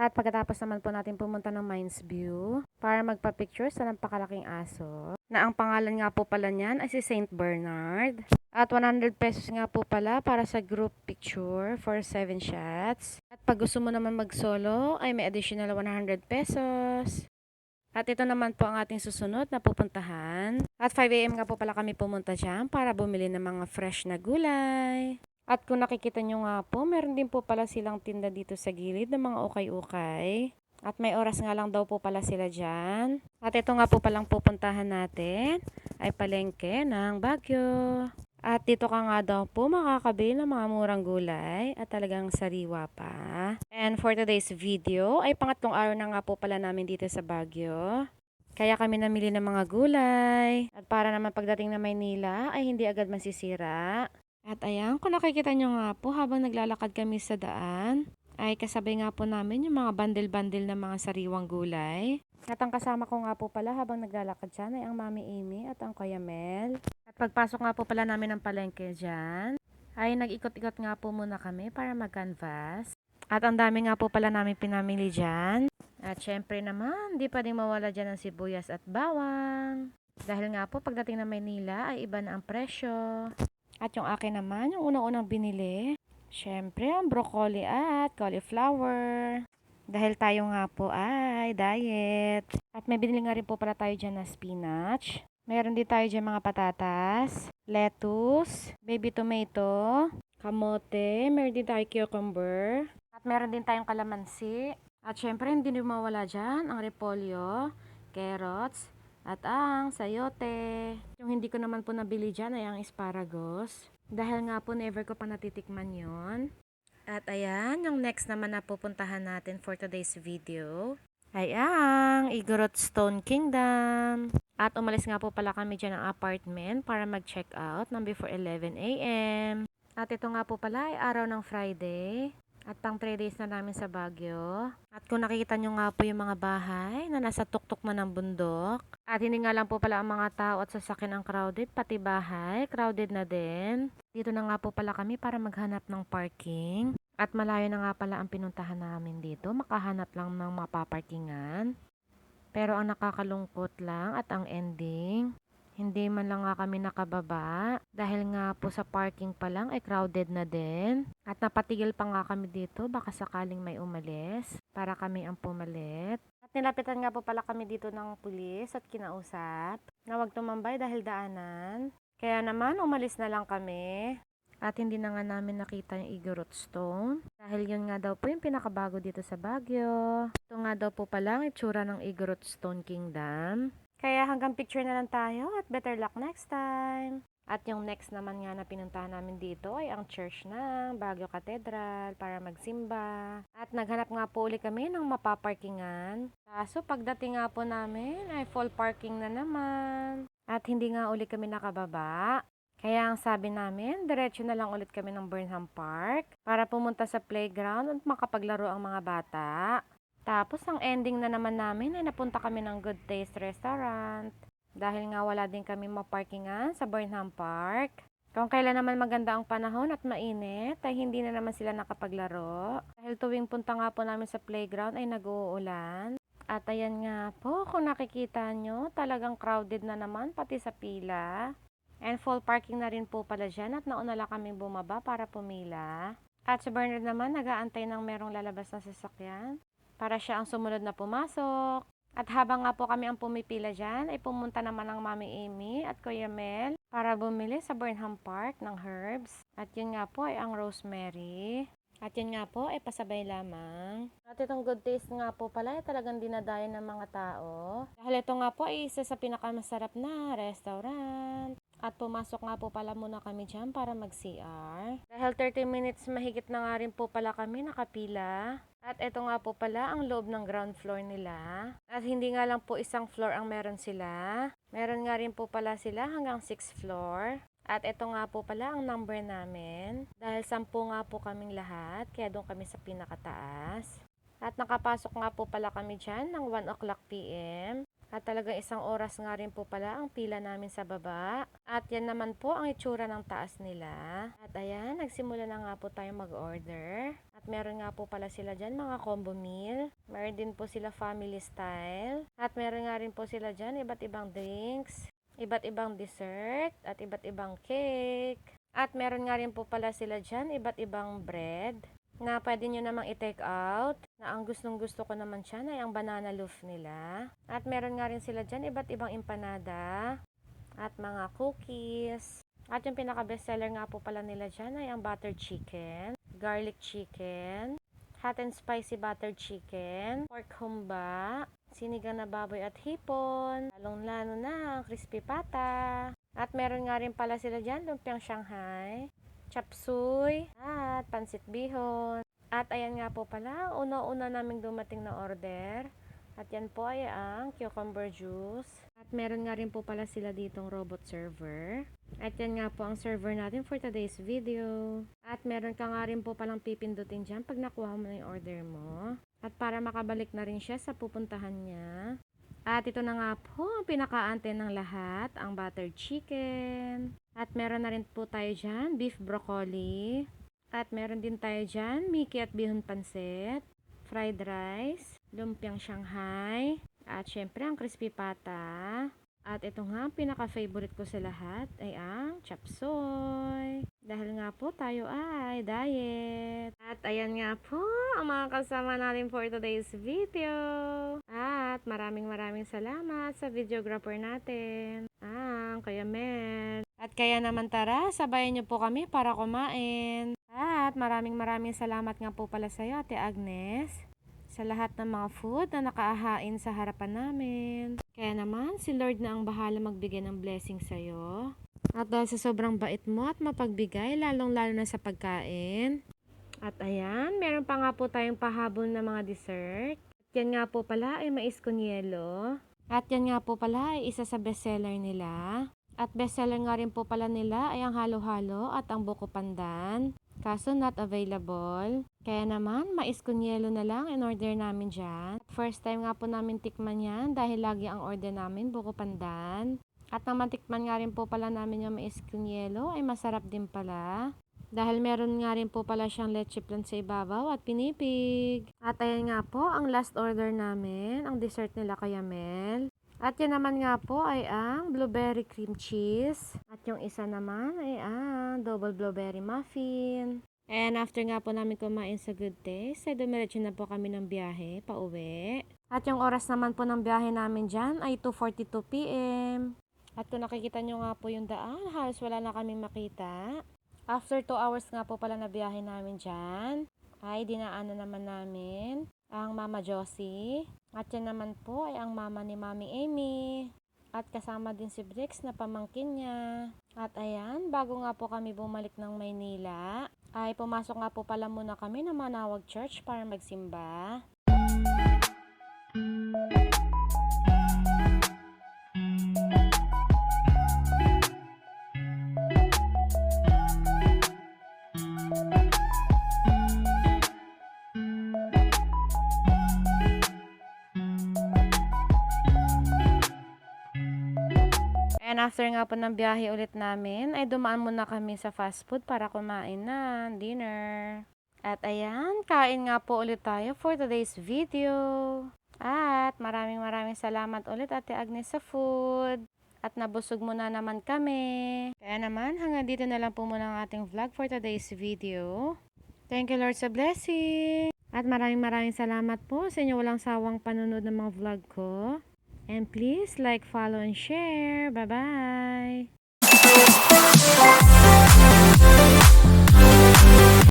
At pagkatapos naman po natin pumunta ng Mines View para magpa-picture sa napakalaking aso na ang pangalan nga po pala niyan ay si Saint Bernard. At 100 pesos nga po pala para sa group picture for 7 shots. At pag gusto mo naman mag-solo ay may additional 100 pesos. At ito naman po ang ating susunod na pupuntahan. At 5 AM nga po pala kami pumunta dyan para bumili ng mga fresh na gulay. At kung nakikita nyo nga po, meron din po pala silang tinda dito sa gilid ng mga ukay-ukay. At may oras nga lang daw po pala sila dyan. At ito nga po palang pupuntahan natin ay palengke ng Baguio. At dito ka nga daw po makakabili ng mga murang gulay at talagang sariwa pa. And for today's video ay pangatlong araw na nga po pala namin dito sa Baguio. Kaya kami namili ng mga gulay. At para naman pagdating na Maynila ay hindi agad masisira. At ayan, kung nakikita nyo nga po habang naglalakad kami sa daan, ay kasabay nga po namin yung mga bandil-bandil ng mga sariwang gulay. At ang kasama ko nga po pala habang naglalakad dyan ay ang Mami Amy at ang Kuya Mel. At pagpasok nga po pala namin ng palengke dyan, ay nag-ikot-ikot nga po muna kami para mag-canvas. At ang dami nga po pala namin pinamili dyan. At syempre naman, di pa din mawala dyan ang sibuyas at bawang. Dahil nga po pagdating ng Maynila ay iba na ang presyo. At yung akin naman, yung unang-unang binili, syempre ang broccoli at cauliflower. Dahil tayo nga po ay diet. At may binili nga rin po pala tayo dyan na spinach. Meron din tayo dyan mga patatas, lettuce, baby tomato, kamote, meron din tayo cucumber. At meron din tayong kalamansi. At syempre hindi rin mawala dyan ang repolyo, carrots, at ang sayote. Yung hindi ko naman po nabili dyan ay ang asparagus. Dahil nga po never ko pa natitikman yon. At ayan, yung next naman na pupuntahan natin for today's video ay ang Igorot Stone Kingdom. At umalis nga po pala kami dyan ng apartment para mag-check out ng before 11 AM. At ito nga po pala ay araw ng Friday. At pang 3 days na namin sa Baguio. At kung nakikita nyo nga po yung mga bahay na nasa tuktok na ng bundok. At hindi nga lang po pala ang mga tao at sasakyan ang crowded, pati bahay, crowded na din. Dito na nga po pala kami para maghanap ng parking. At malayo na nga pala ang pinuntahan namin dito, makahanap lang ng mapaparkingan. Pero ang nakakalungkot lang at ang ending, hindi man lang nga kami nakababa dahil nga po sa parking pa lang ay crowded na din. At napatigil pa nga kami dito baka sakaling may umalis para kami ang pumalit. At nilapitan nga po pala kami dito ng pulis at kinausap na wag tumambay dahil daanan. Kaya naman umalis na lang kami. At hindi na nga namin nakita yung Igorot Stone. Dahil yun nga daw po yung pinakabago dito sa Baguio. Ito nga daw po pala ang itsura ng Igorot Stone Kingdom. Kaya hanggang picture na lang tayo at better luck next time. At yung next naman nga na pinuntahan namin dito ay ang church ng Baguio Cathedral para magsimba. At naghanap nga po uli kami ng mapaparkingan. Kaso pagdating nga po namin ay full parking na naman. At hindi nga uli kami nakababa. Kaya ang sabi namin, diretso na lang ulit kami ng Burnham Park para pumunta sa playground at makapaglaro ang mga bata. Tapos ang ending na naman namin ay napunta kami ng Good Taste Restaurant. Dahil nga wala din kami maparkingan sa Burnham Park. Kung kailan naman maganda ang panahon at mainit, ay hindi na naman sila nakapaglaro. Dahil tuwing punta nga po namin sa playground ay nag-uulan. At ayan nga po, kung nakikita nyo, talagang crowded na naman pati sa pila. And full parking na rin po pala dyan at nauna lang kami bumaba para pumila. At si Bernard naman nag-aantay ng merong lalabas na sasakyan para siya ang sumunod na pumasok. At habang nga po kami ang pumipila dyan, ay pumunta naman ang Mami Amy at Kuya Mel para bumili sa Burnham Park ng herbs. At yun nga po ay ang rosemary. At yun nga po ay pasabay lamang. At itong Good Taste nga po pala ay talagang dinadayan ng mga tao. Dahil ito nga po ay isa sa pinakamasarap na restaurant. At pumasok nga po pala muna kami dyan para mag-CR. Dahil 30 minutes mahigit na nga rin po pala kami nakapila. At ito nga po pala ang loob ng ground floor nila. At hindi nga lang po isang floor ang meron sila. Meron nga rin po pala sila hanggang 6th floor. At ito nga po pala ang number namin. Dahil 10 nga po kaming lahat, kaya doon kami sa pinakataas. At nakapasok nga po pala kami dyan ng 1 o'clock PM. At talagang 1 oras nga rin po pala ang pila namin sa baba. At yan naman po ang itsura ng taas nila. At ayan, nagsimula na nga po tayong mag-order. At meron nga po pala sila dyan mga combo meal. Meron din po sila family style. At meron nga rin po sila dyan iba't ibang drinks, iba't ibang dessert, at iba't ibang cake. At meron nga rin po pala sila dyan iba't ibang bread na pwede nyo namang i-take out, na ang gustong gusto ko naman siya ay ang banana loaf nila. At meron nga rin sila dyan iba't ibang empanada at mga cookies. At yung pinaka bestseller nga po pala nila dyan ay ang buttered chicken, garlic chicken, hot and spicy buttered chicken, pork humba, sinigang na baboy at hipon, lalong-lalo na ang crispy pata. At meron nga rin pala sila dyan lumpiang Shanghai, chop suey, at pansit bihon. At ayan nga po pala, una-una naming dumating na order. At yan po ay ang cucumber juice. At meron nga rin po pala sila ditong robot server. At yan nga po ang server natin for today's video. At meron ka nga rin po palang pipindutin dyan pag nakuha mo na yung order mo. At para makabalik na rin siya sa pupuntahan niya. At ito na nga po ang pinakaante ng lahat, ang buttered chicken. At meron na rin po tayo dyan, beef broccoli. At meron din tayo dyan, Mickey at bihon pansit, fried rice, lumpiang Shanghai, at syempre ang crispy pata. At ito nga, pinaka-favorite ko sa lahat ay ang chop suey. Dahil nga po tayo ay diet. At ayan nga po ang mga kasama natin for today's video. At maraming salamat sa videographer natin, ang Kuya Mel. At kaya naman tara, sabayan niyo po kami para kumain. At maraming salamat nga po pala sa iyo, Ate Agnes, sa lahat ng mga food na nakaahain sa harapan namin. Kaya naman, si Lord na ang bahala magbigay ng blessing sa'yo. At dahil sa sobrang bait mo at mapagbigay, lalong-lalo na sa pagkain. At ayan, meron pa nga po tayong pahabol na mga dessert. At yan nga po pala ay mais con yelo. At yan nga po pala ay isa sa bestseller nila. At bestseller nga rin po pala nila ay ang halo-halo at ang buko pandan. Kaso not available. Kaya naman, mais con yelo na lang in order namin dyan. First time nga po namin tikman yan dahil lagi ang order namin buko pandan. At nang matikman nga rin po pala namin yung mais con yelo ay masarap din pala. Dahil meron nga rin po pala siyang leche flan sa ibabaw at pinipig. At ayan nga po ang last order namin, ang dessert nila Kuya Mel. At yan naman nga po ay ang blueberry cream cheese. At yung isa naman ay ang double blueberry muffin. And after nga po namin kumain sa Good Taste, ay dumiretso na po kami ng biyahe pauwi. At yung oras naman po ng biyahe namin dyan ay 2:42 p.m. At kung nakikita nyo nga po yung daan, halos wala na kaming makita. After 2 hours nga po pala na biyahe namin dyan, ay dinaanan naman namin ang Mama Josie. At yan naman po ay ang mama ni Mami Amy. At kasama din si Brix na pamangkin niya. At ayan, bago nga po kami bumalik ng Maynila, ay pumasok nga po pala muna kami ng Manawag Church para magsimba. And after nga po ng biyahe ulit namin, ay dumaan muna kami sa fast food para kumain na dinner. At ayan, kain nga po ulit tayo for today's video. At maraming salamat ulit Ate Agnes sa food. At nabusog muna naman kami. Kaya naman, hanggang dito na lang po muna ang ating vlog for today's video. Thank you Lord sa blessing. At maraming salamat po sa inyo walang sawang panunod ng mga vlog ko. And please like, follow, and share. Bye-bye!